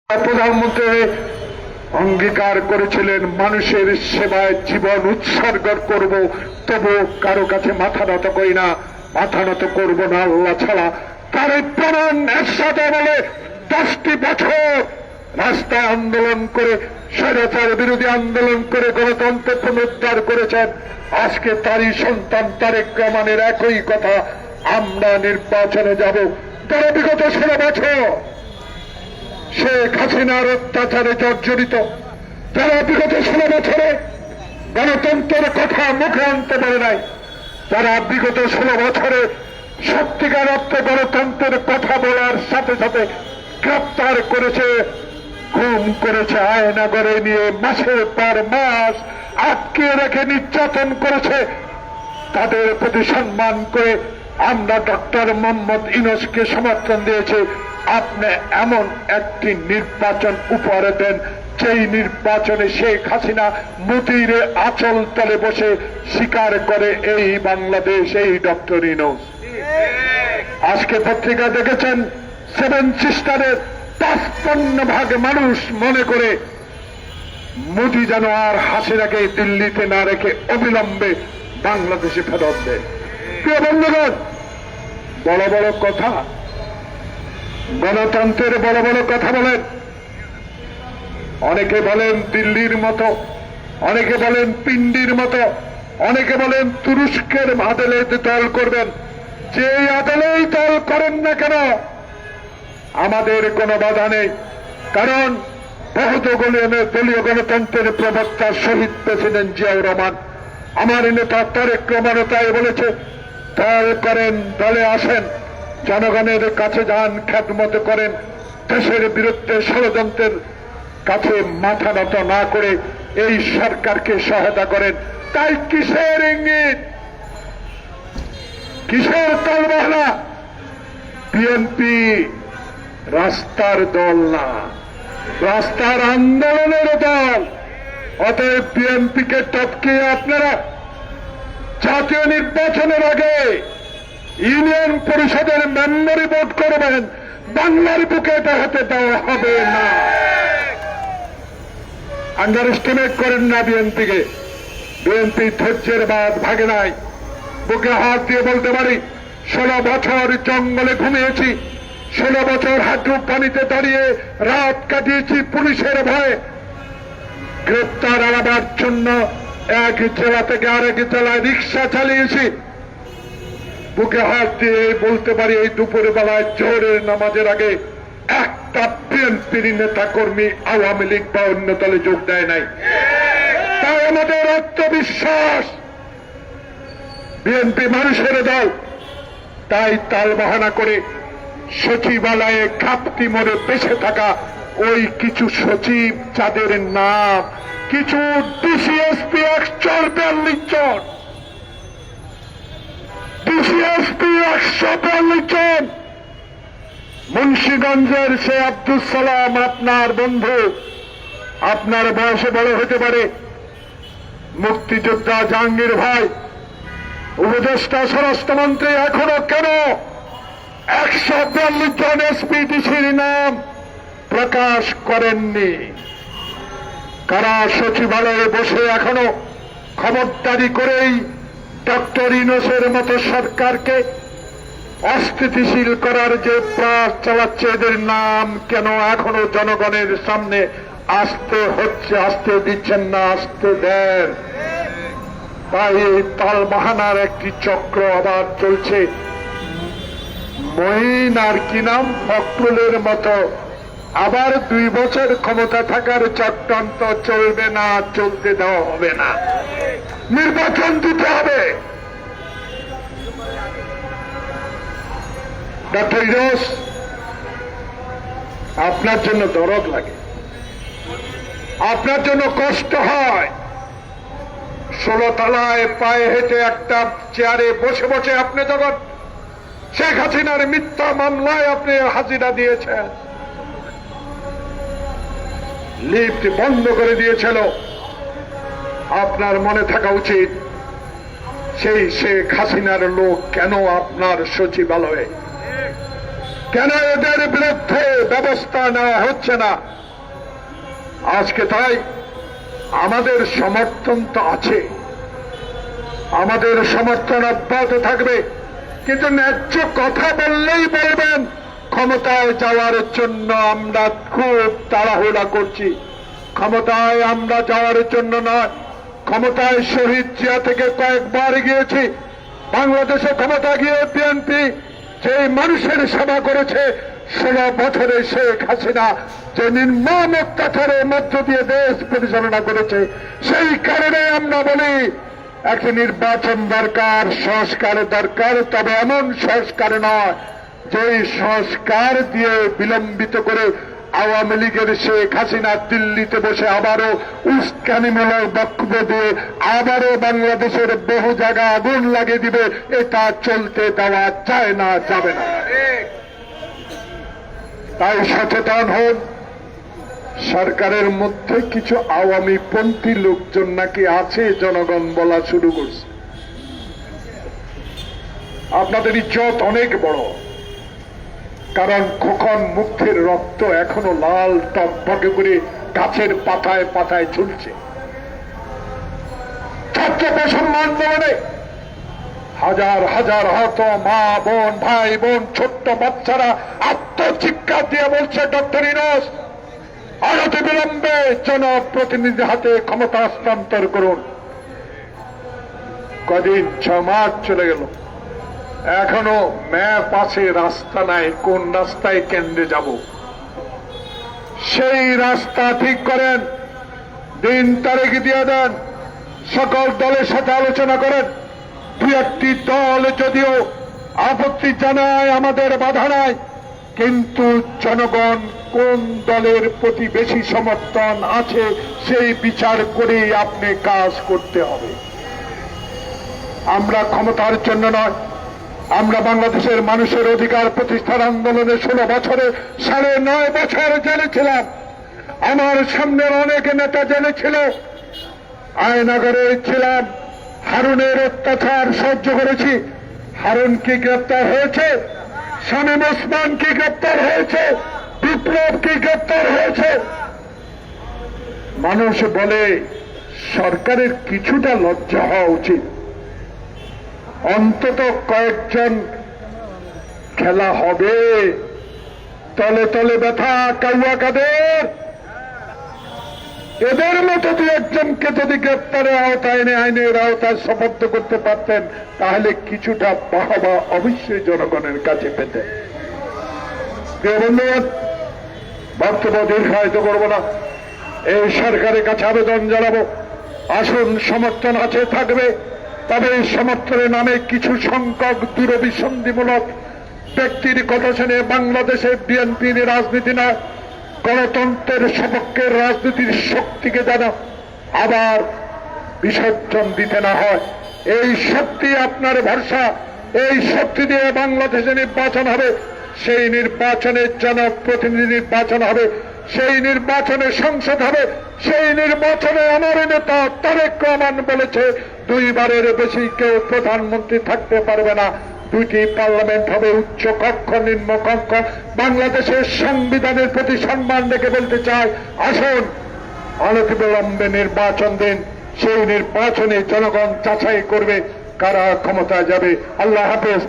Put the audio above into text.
প্রধানমন্ত্রী অঙ্গীকার করেছিলেন মানুষের সেবায় জীবন উৎসর্গ করব, তবু কারো কাছে মাথা নত করি না, মাথা নত করব না আল্লাহ ছাড়া। তার এই প্রমাণ একসাথে বলে 10টি বছর রাস্তায় আন্দোলন করে, স্বৈরাচার বিরোধী আন্দোলন করে গণতন্ত্র পুনরুদ্ধার করেছেন। আজকে তারই সন্তান তারেক রহমানের একই কথা, আমরা নির্বাচনে যাব। তারা বিগত 16 বছর শেখ হাসিনার অত্যাচারে জর্জরিত, যারা বিগত 16 বছরে গণতন্ত্রের কথা মুখে আনতে পারে নাই, যারা বিগত 16 বছরে সত্যিকার অর্থে গণতন্ত্রের কথা বলার সাথে সাথে গ্রেপ্তার করেছে, গুম করেছে, আয়না করে নিয়ে মাসের পর মাস আটকে রেখে নির্যাতন করেছে, তাদের প্রতি সম্মান করে আমরা ডক্টর মোহাম্মদ ইউনূসকে সমর্থন দিয়েছি। আপনি এমন একটি নির্বাচন উপহার দেন, যেই নির্বাচনে শেখ হাসিনা মোদির আঁচল তলে বসে স্বীকার করে এই বাংলাদেশ, এই ডক্টর ইউনূস। আজকে পত্রিকা দেখেছেন 7 সিস্টারের 55% মানুষ মনে করে মোদি যেন আর হাসিনাকে দিল্লিতে না রেখে অবিলম্বে বাংলাদেশে ফেরত দেয়। প্রিয় বন্ধুগণ, বড় বড় কথা, গণতন্ত্রের বড় বড় কথা বলেন। অনেকে বলেন দিল্লির মতো, অনেকে বলেন পিন্ডির মতো, অনেকে বলেন তুরস্কের আদালতে দল করবেন। যে আদালতেই দল করেন না কেন, আমাদের কোনো বাধা নেই। কারণ দলীয় গণতন্ত্রের প্রবক্তা শহীদ প্রেসিডেন্ট জিয়াউর রহমান, আমার নেতা তারেক রহমানও তাই বলেছে, দল করেন, দলে আসেন, জনগণের কাছে যান, খেদমত করেন, দেশের বিরুদ্ধে ষড়যন্ত্রের কাছে মাথা নত না করে এই সরকারকে সহায়তা করেন। তাই কিসের ইঙ্গিত, কিসের তালবাহানা? বিএনপি রাস্তার দল না, রাস্তার আন্দোলনের দল। অতএব বিএনপিকে টপকিয়ে আপনারা জাতীয় নির্বাচনের আগে ইউনিয়ন পরিষদের মেম্বারি ভোট করবেন, বাংলার বুকে এটা হতে দেওয়া হবে না। আন্ডার এস্টিমেট করেন না বিএনপিকে। বিএনপি ধৈর্যের বাদ ভাগে নাই। বুকে হাত দিয়ে বলতে পারি, 16 বছর জঙ্গলে ঘুমিয়েছি, 16 বছর হাঁটু পানিতে দাঁড়িয়ে রাত কাটিয়েছি পুলিশের ভয়ে। গ্রেপ্তার এড়াবার জন্য এক জেলা থেকে আরেক জেলায় রিক্সা চালিয়েছি। বুকে হাত দিয়ে বলতে পারি, এই দুপুর বেলায় জোহরের নামাজের আগে একটা বিএনপির নেতা কর্মী আওয়ামী লীগ বা অন্য দলে যোগ দেয় নাই। তাই আমাদের আত্মবিশ্বাস, বিএনপি মানুষের দল। তাই তাল বাহানা করে সচিবালয়ে ঘাপটি মরে বেঁচে থাকা ওই কিছু সচিব, যাদের নাম কিছু ডিসিএসপি 142 জন, ডিসিএসপি 142 জন, মুন্সিগঞ্জের সে আব্দুল সালাম আপনার বন্ধু, আপনার বয়সে বড় হতে পারে, মুক্তিযোদ্ধা জাহাঙ্গীর ভাই, উপদেষ্টা স্বরাষ্ট্রমন্ত্রী, এখনো কেন 142 জন এসপি ডিসির নাম প্রকাশ করেননি? কারা সচিবালয়ে বসে এখনো খবরদারি করেই ডক্টর ইউনূসের মতো সরকারকে অস্থিতিশীল করার যে প্রয়াস চালাচ্ছে, এদের নাম কেন এখনো জনগণের সামনে আসতে হচ্ছে? আসতে দিচ্ছেন না, আসতে দেন। তাই তাল বাহানার একটি চক্র আবার চলছে। মঈন আর কি নাম, ফখরুলের মতো আবার 2 বছর ক্ষমতা থাকার চক্রান্ত চলবে না, চলতে দেওয়া হবে না। নির্বাচন দিতে হবে। ডক্টর ইউনূস, আপনার জন্য দরদ লাগে, আপনার জন্য কষ্ট হয়। 16 তলায় পায়ে হেঁটে একটা চেয়ারে বসে বসে আপনি যখন শেখ হাসিনার মিথ্যা মামলায় আপনি হাজিরা দিয়েছেন, লিফট বন্ধ করে দিয়েছিল, আপনার মনে থাকা উচিত সেই শেখ হাসিনার লোক কেন আপনার সচিবালয়ে? কেন এদের বিরুদ্ধে ব্যবস্থা নেওয়া হচ্ছে না? আজকে তাই আমাদের সমর্থন তো আছে, আমাদের সমর্থন অব্যাহত থাকবে, কিন্তু ন্যায্য কথা বললেই বলবেন ক্ষমতায় যাওয়ার জন্য আমরা খুব তাড়াহুড়া করছি। ক্ষমতায় আমরা যাওয়ার জন্য নয়, ক্ষমতায় শহীদ জিয়া থেকে কয়েকবার গিয়েছি। বাংলাদেশে ক্ষমতা গিয়ে বিএনপি যে মানুষের সেবা করেছে, 16 বছরে শেখ হাসিনা যে নির্মম অত্যাচারের মধ্য দিয়ে দেশ পরিচালনা করেছে, সেই কারণে আমরা বলি একটি নির্বাচন দরকার, সংস্কার দরকার, তবে এমন সংস্কার নয় যে সংস্কার দিয়ে বিলম্বিত করে আওয়ামী লীগের শেখ হাসিনা দিল্লিতে বসে আবারও উস্কানিমূলক বক্তব্য দিয়ে আবারও বাংলাদেশের বহু জায়গা আগুন লাগিয়ে দিবে। এটা চলতে দেওয়া যায় না, যাবে না। তাই সচেতন হন। সরকারের মধ্যে কিছু আওয়ামী পন্থী লোকজন নাকি আছে, জনগণ বলা শুরু করছে। আপনাদের ইজ্জত অনেক বড়, কারণ খোকন মুখের রক্ত এখনো লাল টকটকে করে গাছের পাতায় পাতায় ঝুলছে। ছাত্র সম্মান বলনে হাজার হাজার হত মা বোন, ভাই বোন, ছোট্ট বাচ্চারা আত্মচিৎকার দিয়ে বলছে, ডক্টর ইউনূস অনতি বিলম্বে জনপ্রতিনিধির হাতে ক্ষমতা হস্তান্তর করুন। কদিন 6 মাস চলে গেল, এখনো ম্যাপ আছে, রাস্তা নাই, কোন রাস্তায় কেন্দ্রে যাব। সেই রাস্তা ঠিক করেন, দিন তারিখ দিয়ে দেন, সকল দলের সাথে আলোচনা করেন। 2-1টি দল যদিও আপত্তি জানায়, আমাদের বাধা নাই, কিন্তু জনগণ কোন দলের প্রতি বেশি সমর্থন আছে সেই বিচার করেই আপনি কাজ করতে হবে। আমরা ক্ষমতার জন্য নয়, আমরা বাংলাদেশের মানুষের অধিকার প্রতিষ্ঠার আন্দোলনে 16 বছরে 9.5 বছর জেলে ছিলাম। আমার সামনের অনেক নেতা জেলে ছিল, আয়নাগরে ছিলাম, হারুনের অত্যাচার সহ্য করেছি। হারুন কি গ্রেপ্তার হয়েছে? শামীম ওসমান কি গ্রেপ্তার হয়েছে? বিপ্লব কি গ্রেপ্তার হয়েছে? মানুষ বলে সরকারের কিছুটা লজ্জা হওয়া উচিত। অন্তত কয়েকজন খেলা হবে, তলে তলে ব্যথা কাউয়া কাদের, এদের মতো 2-1জনকে যদি গ্রেপ্তারের আওতায় এনে আইনের আওতায় শপথ করতে পারতেন, তাহলে কিছুটা বাহবা অবশ্যই জনগণের কাছে পেতেন। ধন্যবাদ, বক্তব্য দীর্ঘায়িত করব না। এই সরকারের কাছে আবেদন জানাবো, আসুন, সমর্থন আছে, থাকবে, তবে এই সমর্থনের নামে কিছু সংখ্যক দূরভিসন্ধিমূলক ব্যক্তির কথা শুনে বাংলাদেশে বিএনপির রাজনীতি নয়, গণতন্ত্রের সপক্ষের রাজনীতির শক্তিকে যেন আবার বিসর্জন দিতে না হয়। এই শক্তি আপনার ভরসা, এই শক্তি দিয়ে বাংলাদেশে নির্বাচন হবে, সেই নির্বাচনে জনপ্রতিনিধি নির্বাচন হবে, সেই নির্বাচনে সংসদ হবে, সেই নির্বাচনে আমার নেতা তারেক রহমান বলেছে 2 বারের বেশি কেউ প্রধানমন্ত্রী থাকতে পারবে না। 2টি পার্লামেন্ট হবে, উচ্চ কক্ষ, নিম্ন কক্ষ। বাংলাদেশের সংবিধানের প্রতি সম্মান রেখে বলতে চাই, আসুন অনতিবিলম্বে নির্বাচন দিন, সেই নির্বাচনে জনগণ যাচাই করবে কারা ক্ষমতায় যাবে। আল্লাহ হাফেজ।